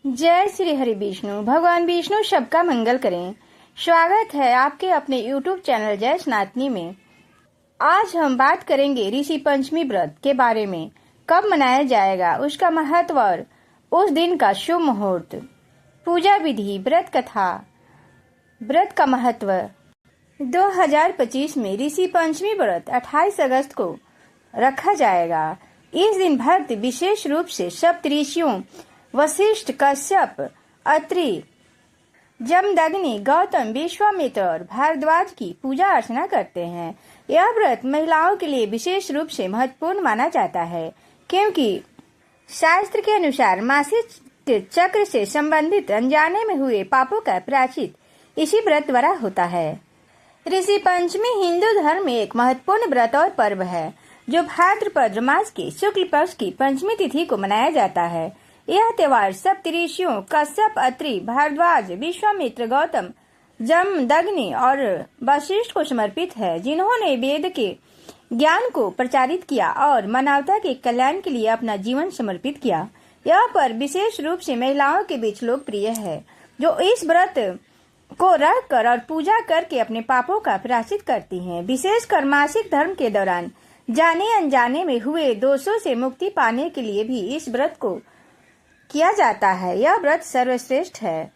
जय श्री हरि विष्णु। भगवान विष्णु सबका मंगल करें। स्वागत है आपके अपने YouTube चैनल जय सनातनी में। आज हम बात करेंगे ऋषि पंचमी व्रत के बारे में। कब मनाया जाएगा, उसका महत्व और उस दिन का शुभ मुहूर्त, पूजा विधि, व्रत कथा। व्रत का महत्व। 2025 में ऋषि पंचमी व्रत 28 अगस्त को रखा जाएगा। इस दिन भक्त विशेष रूप से सप्तऋषियों वशिष्ठ, कश्यप, अत्रि, जमदग्नि, गौतम, विश्वामित्र और भारद्वाज की पूजा अर्चना करते हैं। यह व्रत महिलाओं के लिए विशेष रूप से महत्वपूर्ण माना जाता है, क्योंकि शास्त्र के अनुसार मासिक चक्र से संबंधित अनजाने में हुए पापों का प्रायश्चित इसी व्रत द्वारा होता है। ऋषि पंचमी हिंदू धर्म में एक महत्वपूर्ण व्रत और पर्व है, जो भाद्रपद मास के शुक्ल पक्ष की पंचमी तिथि को मनाया जाता है। यह त्योहार सप्तऋषियों कश्यप, अत्रि, भारद्वाज, विश्वामित्र, गौतम, जमदग्नि और वशिष्ठ को समर्पित है, जिन्होंने वेद के ज्ञान को प्रचारित किया और मानवता के कल्याण के लिए अपना जीवन समर्पित किया। यह पर्व विशेष रूप से महिलाओं के बीच लोकप्रिय है, जो इस व्रत को रख कर और पूजा करके अपने पापों का प्रायश्चित करती हैं। विशेषकर मासिक धर्म के दौरान जाने अनजाने में हुए दोषों से मुक्ति पाने के लिए भी इस व्रत को किया जाता है। यह व्रत सर्वश्रेष्ठ है।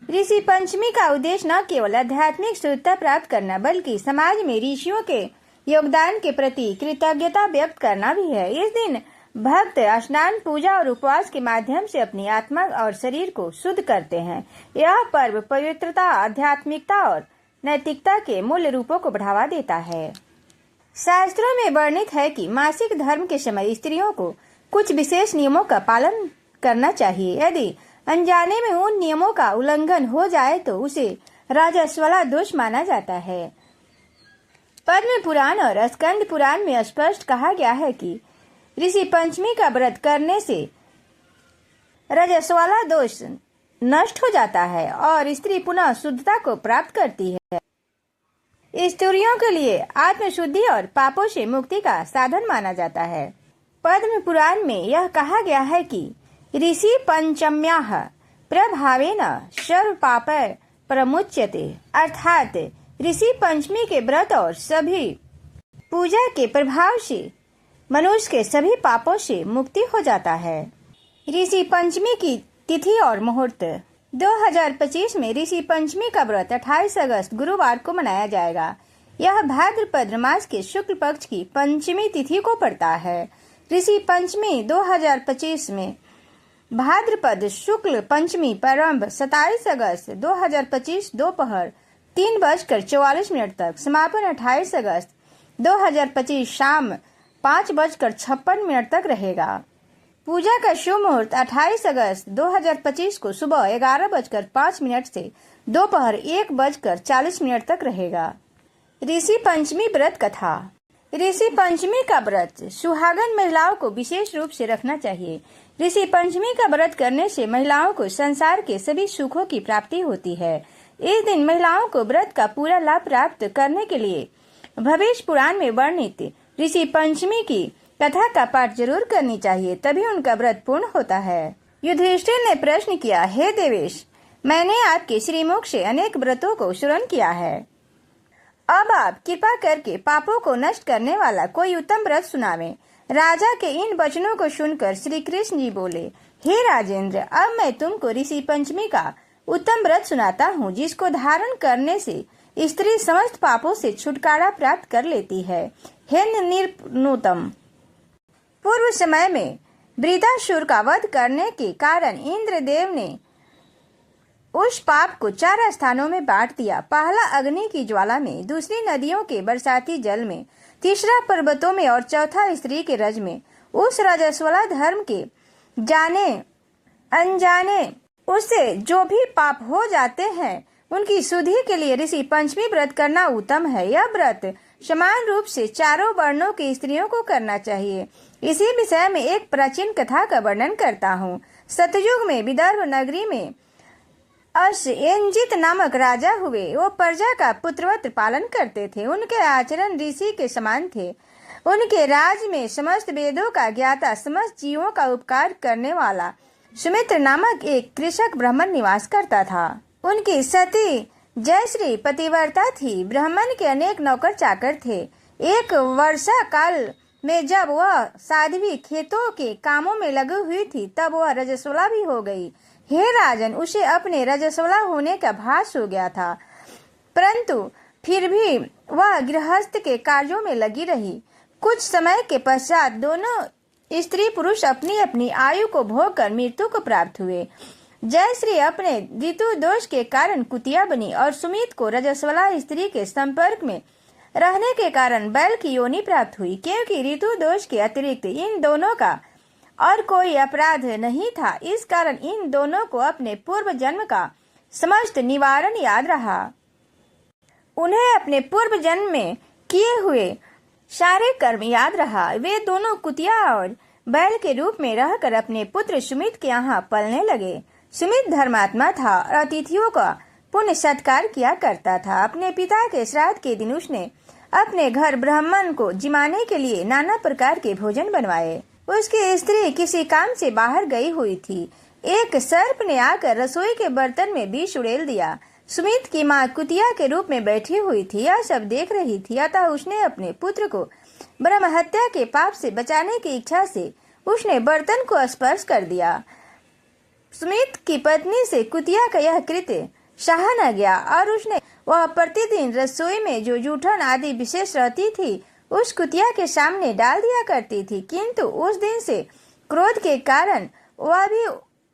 ऋषि पंचमी का उद्देश्य न केवल आध्यात्मिक शुद्धता प्राप्त करना, बल्कि समाज में ऋषियों के योगदान के प्रति कृतज्ञता व्यक्त करना भी है। इस दिन भक्त स्नान, पूजा और उपवास के माध्यम से अपनी आत्मा और शरीर को शुद्ध करते हैं। यह पर्व पवित्रता, आध्यात्मिकता और नैतिकता के मूल रूपों को बढ़ावा देता है। शास्त्रों में वर्णित है कि मासिक धर्म के समय स्त्रियों को कुछ विशेष नियमों का पालन करना चाहिए। यदि अनजाने में उन नियमों का उल्लंघन हो जाए तो उसे राजस्वला दोष माना जाता है। पद्म पुराण और स्कंद पुराण में स्पष्ट कहा गया है कि ऋषि पंचमी का व्रत करने से रजस्वला दोष नष्ट हो जाता है और स्त्री पुनः शुद्धता को प्राप्त करती है। स्त्रियों के लिए आत्मशुद्धि और पापों से मुक्ति का साधन माना जाता है। पद्म पुराण में यह कहा गया है कि ऋषि पंचम्याः प्रभावेन सर्व पाप प्रमुच्यते, अर्थात ऋषि पंचमी के व्रत और सभी पूजा के प्रभाव से मनुष्य के सभी पापों से मुक्ति हो जाता है। ऋषि पंचमी की तिथि और मुहूर्त। 2025 में ऋषि पंचमी का व्रत 28 अगस्त गुरुवार को मनाया जाएगा। यह भाद्रपद मास के शुक्ल पक्ष की पंचमी तिथि को पड़ता है। ऋषि पंचमी 2025 में भाद्रपद शुक्ल पंचमी प्रारंभ 27 अगस्त 2025 दोपहर 3:44 तक, समापन 28 अगस्त 2025 शाम 5:56 तक रहेगा। पूजा का शुभ मुहूर्त 28 अगस्त 2025 को सुबह 11:05 से दोपहर 1:40 तक रहेगा। ऋषि पंचमी व्रत कथा। ऋषि पंचमी का व्रत सुहागन महिलाओं को विशेष रूप से रखना चाहिए। ऋषि पंचमी का व्रत करने से महिलाओं को संसार के सभी सुखों की प्राप्ति होती है। इस दिन महिलाओं को व्रत का पूरा लाभ प्राप्त करने के लिए भविष्य पुराण में वर्णित ऋषि पंचमी की कथा का पाठ जरूर करनी चाहिए, तभी उनका व्रत पूर्ण होता है। युधिष्ठिर ने प्रश्न किया, हे देवेश, मैंने आपके श्रीमुख से अनेक व्रतों को श्रवण किया है। अब आप कृपा करके पापों को नष्ट करने वाला कोई उत्तम व्रत सुनावें। राजा के इन वचनों को सुनकर श्री कृष्ण जी बोले, हे राजेंद्र, अब मैं तुमको ऋषि पंचमी का उत्तम व्रत सुनाता हूँ, जिसको धारण करने से स्त्री समस्त पापों से छुटकारा प्राप्त कर लेती है। हे निर्नुतम, पूर्व समय में वृदासुर का वध करने के कारण इंद्रदेव ने उस पाप को 4 स्थानों में बांट दिया। पहला अग्नि की ज्वाला में, दूसरी नदियों के बरसाती जल में, तीसरा पर्वतों में और चौथा स्त्री के रज में। उस रजस्वला धर्म के जाने अनजाने उससे जो भी पाप हो जाते हैं, उनकी शुद्धि के लिए ऋषि पंचमी व्रत करना उत्तम है। यह व्रत समान रूप से चारों वर्णों की स्त्रियों को करना चाहिए। इसी विषय में एक प्राचीन कथा का वर्णन करता हूँ। सतयुग में विदर्भ नगरी में अश्यंजित नामक राजा हुए। वो प्रजा का पुत्रवत पालन करते थे। उनके आचरण ऋषि के समान थे। उनके राज में समस्त वेदों का ज्ञाता, समस्त जीवों का उपकार करने वाला सुमित्र नामक एक कृषक ब्राह्मण निवास करता था। उनकी सती जयश्री पतिव्रता थी। ब्राह्मण के अनेक नौकर चाकर थे। एक वर्षा काल में जब वह साध्वी खेतों के कामों में लगी हुई थी, तब वह रजस्वला भी हो गई। हे राजन, उसे अपने रजस्वला होने का भास हो गया था, परंतु फिर भी वह गृहस्थ के कार्यों में लगी रही। कुछ समय के पश्चात दोनों स्त्री पुरुष अपनी अपनी आयु को भोग कर मृत्यु को प्राप्त हुए। जयश्री अपने ऋतु दोष के कारण कुतिया बनी और सुमित को रजस्वला स्त्री के संपर्क में रहने के कारण बैल की योनि प्राप्त हुई। क्योंकि ऋतु दोष के अतिरिक्त इन दोनों का और कोई अपराध नहीं था, इस कारण इन दोनों को अपने पूर्व जन्म का समस्त निवारण याद रहा। उन्हें अपने पूर्व जन्म में किए हुए सारे कर्म याद रहा। वे दोनों कुतिया और बैल के रूप में रहकर अपने पुत्र सुमित के यहाँ पलने लगे। सुमित धर्मात्मा था और अतिथियों का पुण्य सत्कार किया करता था। अपने पिता के श्राद्ध के दिन उसने अपने घर ब्राह्मण को जिमाने के लिए नाना प्रकार के भोजन बनवाए। उसकी स्त्री किसी काम से बाहर गई हुई थी। एक सर्प ने आकर रसोई के बर्तन में विष उड़ेल दिया। सुमित की माँ कुतिया के रूप में बैठी हुई थी, यह सब देख रही थी। अतः उसने अपने पुत्र को ब्रह्म हत्या के पाप से बचाने की इच्छा से उसने बर्तन को स्पर्श कर दिया। सुमित की पत्नी से कुतिया का यह कृत्य सहा न गया और उसने वह प्रतिदिन रसोई में जो जूठन आदि विशेष रहती थी उस कुतिया के सामने डाल दिया करती थी, किंतु उस दिन से क्रोध के कारण वह भी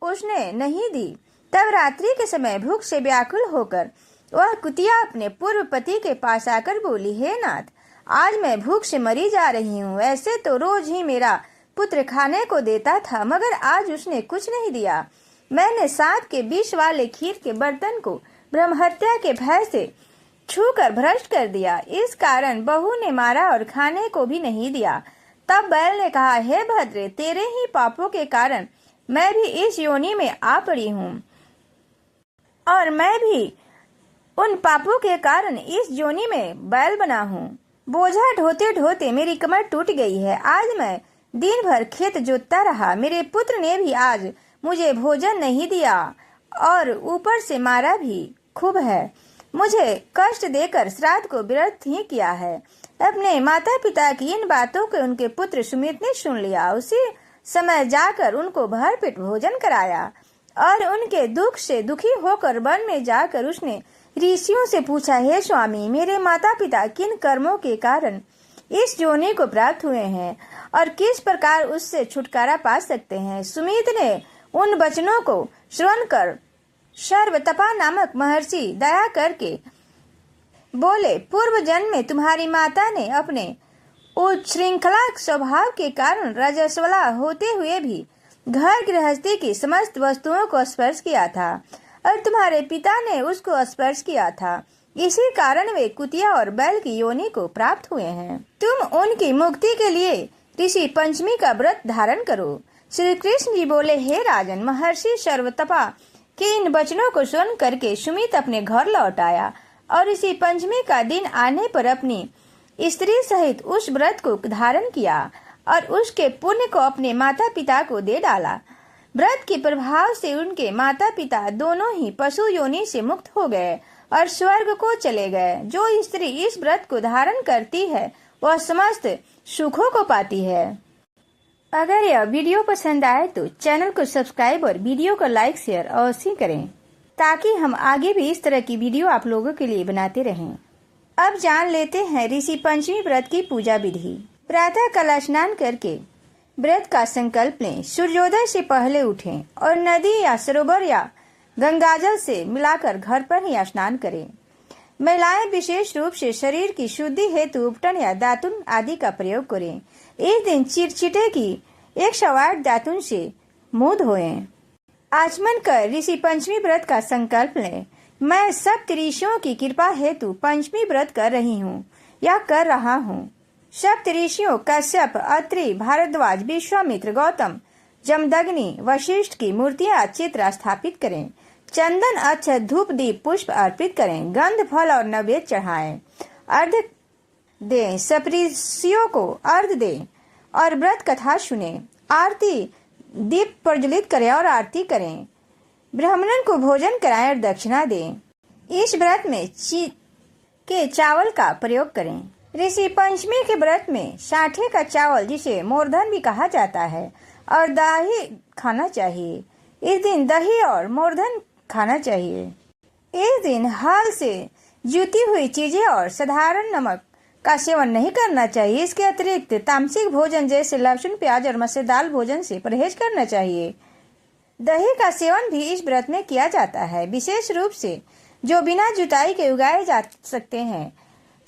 उसने नहीं दी। तब रात्रि के समय भूख से व्याकुल होकर वह कुतिया अपने पूर्व पति के पास आकर बोली, हे नाथ, आज मैं भूख से मरी जा रही हूँ। ऐसे तो रोज ही मेरा पुत्र खाने को देता था, मगर आज उसने कुछ नहीं दिया। मैंने सांप के विष वाले खीर के बर्तन को ब्रह्म हत्या के भय से छूकर भ्रष्ट कर दिया। इस कारण बहू ने मारा और खाने को भी नहीं दिया। तब बैल ने कहा, हे भद्रे, तेरे ही पापों के कारण मैं भी इस योनि में आ पड़ी हूँ और मैं भी उन पापों के कारण इस योनि में बैल बना हूँ। बोझा ढोते ढोते मेरी कमर टूट गई है। आज मैं दिन भर खेत जोतता रहा। मेरे पुत्र ने भी आज मुझे भोजन नहीं दिया और ऊपर से मारा भी खूब है। मुझे कष्ट देकर श्राद्ध को व्यर्थ ही किया है। अपने माता पिता की इन बातों को उनके पुत्र सुमित ने सुन लिया। उसी समय जाकर उनको भरपेट भोजन कराया और उनके दुख से दुखी होकर वन में जाकर उसने ऋषियों से पूछा, हे स्वामी, मेरे माता पिता किन कर्मों के कारण इस योनि को प्राप्त हुए हैं और किस प्रकार उससे छुटकारा पा सकते हैं। सुमित ने उन वचनों को श्रवण कर सर्वतपा नामक महर्षि दया करके बोले, पूर्व जन्म में तुम्हारी माता ने अपने उच्छृंखला स्वभाव के कारण रजस्वला होते हुए भी घर गृहस्थी की समस्त वस्तुओं को स्पर्श किया था और तुम्हारे पिता ने उसको स्पर्श किया था। इसी कारण वे कुतिया और बैल की योनि को प्राप्त हुए हैं। तुम उनकी मुक्ति के लिए ऋषि पंचमी का व्रत धारण करो। श्री कृष्ण जी बोले, हे राजन, महर्षि सर्वतपा के इन वचनों को सुन करके सुमित अपने घर लौट आया और इसी पंचमी का दिन आने पर अपनी स्त्री सहित उस व्रत को धारण किया और उसके पुण्य को अपने माता पिता को दे डाला। व्रत के प्रभाव से उनके माता पिता दोनों ही पशु योनि से मुक्त हो गए और स्वर्ग को चले गए। जो स्त्री इस व्रत को धारण करती है वह समस्त सुखों को पाती है। अगर यह वीडियो पसंद आए तो चैनल को सब्सक्राइब और वीडियो को लाइक शेयर अवश्य करें ताकि हम आगे भी इस तरह की वीडियो आप लोगों के लिए बनाते रहें। अब जान लेते हैं ऋषि पंचमी व्रत की पूजा विधि। प्रातः काल स्नान करके व्रत का संकल्प लें। सूर्योदय से पहले उठें और नदी या सरोवर या गंगाजल से मिलाकर घर पर ही स्नान करें। महिलाएं विशेष रूप से शरीर की शुद्धि हेतु उपटन या दातुन आदि का प्रयोग करें। इस दिन चिरचिटे की 108 दातुन से मुंह धोएं। आचमन कर ऋषि पंचमी व्रत का संकल्प लें। मैं सप्त ऋषियों की कृपा हेतु पंचमी व्रत कर रही हूँ या कर रहा हूँ। सप्त ऋषियों कश्यप, अत्रि, भारद्वाज, विश्वामित्र, गौतम, जमदग्नि, वशिष्ठ की मूर्तियां चित्र स्थापित करें। चंदन, अक्षत, धूप, दीप, पुष्प अर्पित करें। गंध, फल और नैवेद्य चढ़ाएं। अर्घ दें। सप्तऋषियों को अर्घ दें और व्रत कथा सुने। आरती दीप प्रज्वलित करें और आरती करें। ब्राह्मणों को भोजन कराएं और दक्षिणा दें। इस व्रत में के चावल का प्रयोग करें। ऋषि पंचमी के व्रत में साठे का चावल, जिसे मोरधन भी कहा जाता है, और दही खाना चाहिए। इस दिन दही और मोरधन खाना चाहिए। इस दिन हल से जुती हुई चीजें और साधारण नमक का सेवन नहीं करना चाहिए। इसके अतिरिक्त तामसिक भोजन जैसे लहसुन, प्याज और मसालेदार भोजन से परहेज करना चाहिए। दही का सेवन भी इस व्रत में किया जाता है। विशेष रूप से जो बिना जुताई के उगाए जा सकते हैं,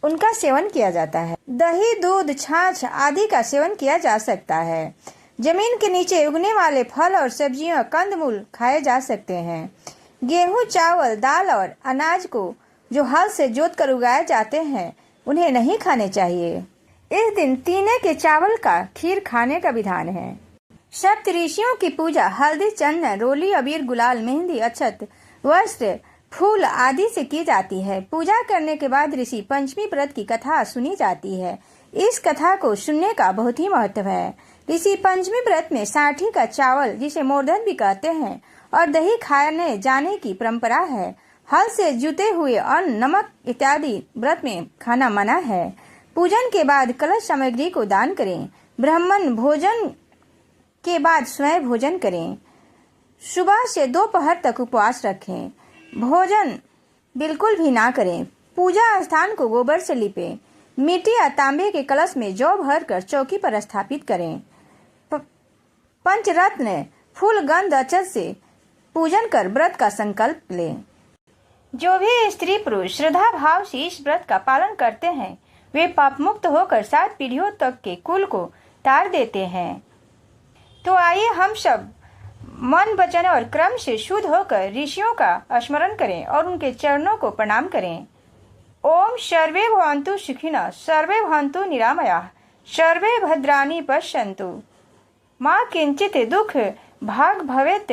उनका सेवन किया जाता है। दही, दूध, छाछ आदि का सेवन किया जा सकता है। जमीन के नीचे उगने वाले फल और सब्जियां, कंदमूल खाए जा सकते हैं। गेहूं, चावल, दाल और अनाज को जो हल से जोत कर उगाए जाते हैं, उन्हें नहीं खाने चाहिए। इस दिन तीने के चावल का खीर खाने का विधान है। सप्त ऋषियों की पूजा हल्दी, चंदन, रोली, अबीर, गुलाल, मेहंदी, अक्षत, वस्त्र, फूल आदि से की जाती है। पूजा करने के बाद ऋषि पंचमी व्रत की कथा सुनी जाती है। इस कथा को सुनने का बहुत ही महत्व है। ऋषि पंचमी व्रत में साठी का चावल, जिसे मोरधन भी कहते हैं, और दही खाने जाने की परंपरा है। हल से जुते हुए अन्न, नमक इत्यादि व्रत में खाना मना है। पूजन के बाद कलश सामग्री को दान करें। ब्राह्मण भोजन के बाद स्वयं भोजन करें। सुबह से दोपहर तक उपवास रखें। भोजन बिल्कुल भी ना करें। पूजा स्थान को गोबर से लिपें। मिट्टी या तांबे के कलश में जौ भर कर चौकी पर स्थापित करें। पंचरत्न, फूल, गंध, अक्षत से पूजन कर व्रत का संकल्प लें। जो भी स्त्री पुरुष श्रद्धा भाव से इस व्रत का पालन करते हैं, वे पाप मुक्त होकर 7 पीढ़ियों तक के कुल को तार देते हैं। तो आइए हम सब मन, वचन और क्रम से शुद्ध होकर ऋषियों का स्मरण करें और उनके चरणों को प्रणाम करें। ओम सर्वे भवन्तु सुखिनः, सर्वे भवन्तु निरामयाः, सर्वे भद्राणि पश्यन्तु, मां किंचित दुख भाग भवेत्।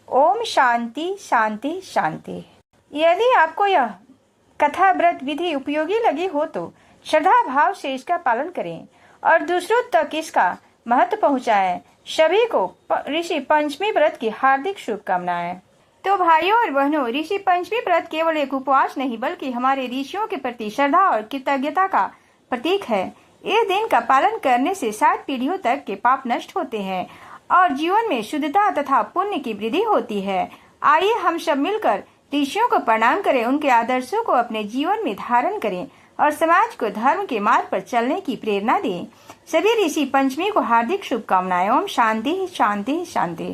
ओम शांति शांति शांति। यदि आपको यह कथा व्रत विधि उपयोगी लगी हो तो श्रद्धा भाव से इसका पालन करें और दूसरों तक इसका महत्व पहुंचाएं। सभी को ऋषि पंचमी व्रत की हार्दिक शुभकामनाएं। तो भाइयों और बहनों, ऋषि पंचमी व्रत केवल एक उपवास नहीं, बल्कि हमारे ऋषियों के प्रति श्रद्धा और कृतज्ञता का प्रतीक है। इस दिन का पालन करने से 7 पीढ़ियों तक के पाप नष्ट होते हैं और जीवन में शुद्धता तथा पुण्य की वृद्धि होती है। आइए हम सब मिलकर ऋषियों को प्रणाम करें, उनके आदर्शों को अपने जीवन में धारण करें और समाज को धर्म के मार्ग पर चलने की प्रेरणा दें। सभी ऋषि पंचमी को हार्दिक शुभकामनाएं। ओम शांति शांति शांति।